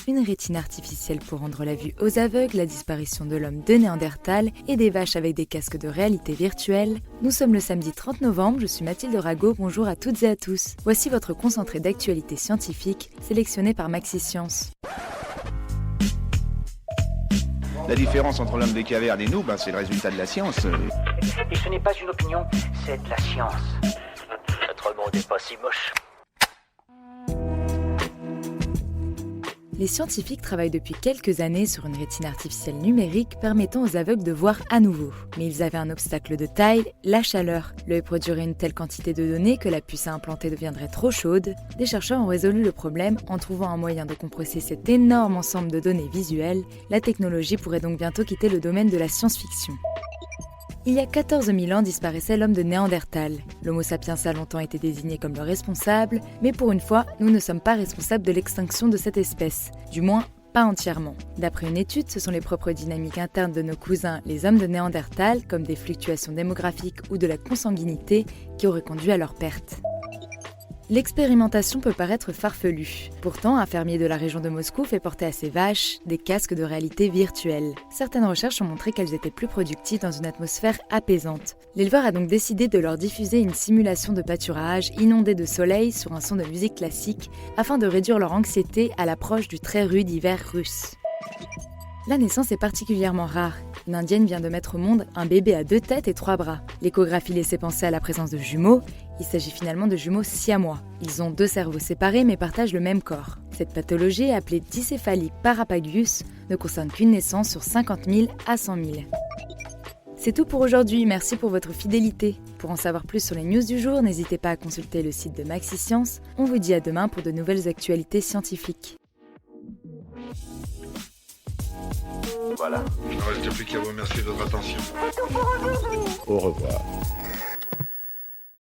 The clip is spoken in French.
Une rétine artificielle pour rendre la vue aux aveugles, la disparition de l'homme de Néandertal et des vaches avec des casques de réalité virtuelle. Nous sommes le samedi 30 novembre, je suis Mathilde Rago, bonjour à toutes et à tous. Voici votre concentré d'actualité scientifique sélectionné par Maxi Science. La différence entre l'homme des cavernes et nous, c'est le résultat de la science. Et ce n'est pas une opinion, c'est de la science. Notre monde n'est pas si moche. Les scientifiques travaillent depuis quelques années sur une rétine artificielle numérique permettant aux aveugles de voir à nouveau. Mais ils avaient un obstacle de taille, la chaleur. L'œil produirait une telle quantité de données que la puce à implanter deviendrait trop chaude. Les chercheurs ont résolu le problème en trouvant un moyen de compresser cet énorme ensemble de données visuelles. La technologie pourrait donc bientôt quitter le domaine de la science-fiction. Il y a 14 000 ans disparaissait l'homme de Néandertal. L'Homo sapiens a longtemps été désigné comme le responsable, mais pour une fois, nous ne sommes pas responsables de l'extinction de cette espèce. Du moins, pas entièrement. D'après une étude, ce sont les propres dynamiques internes de nos cousins, les hommes de Néandertal, comme des fluctuations démographiques ou de la consanguinité, qui auraient conduit à leur perte. L'expérimentation peut paraître farfelue. Pourtant, un fermier de la région de Moscou fait porter à ses vaches des casques de réalité virtuelle. Certaines recherches ont montré qu'elles étaient plus productives dans une atmosphère apaisante. L'éleveur a donc décidé de leur diffuser une simulation de pâturage inondé de soleil sur un son de musique classique afin de réduire leur anxiété à l'approche du très rude hiver russe. La naissance est particulièrement rare. Une indienne vient de mettre au monde un bébé à 2 têtes et 3 bras. L'échographie laissait penser à la présence de jumeaux. Il s'agit finalement de jumeaux siamois. Ils ont 2 cerveaux séparés mais partagent le même corps. Cette pathologie, appelée dicéphalie parapagus, ne concerne qu'une naissance sur 50 000 à 100 000. C'est tout pour aujourd'hui, merci pour votre fidélité. Pour en savoir plus sur les news du jour, n'hésitez pas à consulter le site de Maxi Science. On vous dit à demain pour de nouvelles actualités scientifiques. Voilà. Il ne reste plus qu'à vous remercier de votre attention. Au revoir.